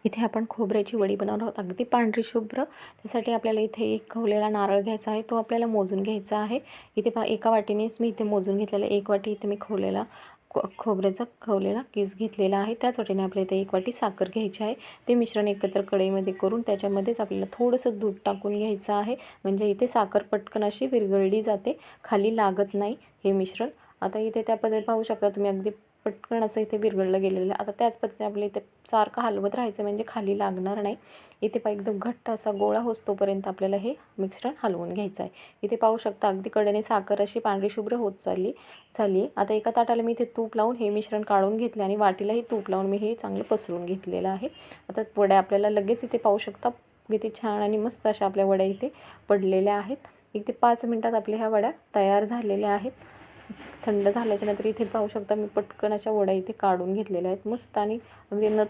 इथे आपण खोबऱ्याची वडी बनवणार आहोत, अगदी पांढरी शुभ्र। त्यासाठी आपल्याला इथे एक खवलेला नारळ घ्यायचा आहे, तो आपल्याला मोजून घ्यायचा आहे। इथे एका वाटीनेच मी इथे मोजून घेतलेला, एक वाटी इथे मी खोबऱ्याचा खवलेला किस घेतलेला आहे। त्याच वाटीने आपल्याला इथे एक वाटी साखर घ्यायची आहे। ते मिश्रण एकत्र कढईमध्ये करून त्याच्यामध्येच आपल्याला थोडंसं दूध टाकून घ्यायचं आहे, म्हणजे इथे साखर पटकन अशी विरघळली जाते, खाली लागत नाही हे मिश्रण। आता इथे त्या पद्धतीने पाहू शकता तुम्ही, अगदी पटकन असं इथे विरघळलं गेलेलं आहे। आता त्याच पद्धतीने आपल्याला इथे सारखं हलवत राहायचं, म्हणजे खाली लागणार नाही। इथे एकदम घट्ट असा गोळा होतोपर्यंत आपल्याला हे मिश्रण हलवून घ्यायचं आहे। इथे पाहू शकता अगदी कडेने साखर अशी पांढरी शुभ्र होत झाली। आता एका ताटाला मी इथे तूप लावून हे मिश्रण काढून घेतले आणि वाटीलाही तूप लावून मी हे चांगलं पसरून घेतलेलं आहे। आता वड्या आपल्याला लगेच इथे पाहू शकता किती छान आणि मस्त अशा आपल्या वड्या इथे पडलेल्या आहेत। इथे 5 मिनिटात आपल्या ह्या वड्या तयार झालेल्या आहेत। थंड झाल्याच्या नंतर इथे पाहू शकता मी पटकन अशा वड्या इथे काढून घेतलेल्या आहेत, मस्त आणि अगदी न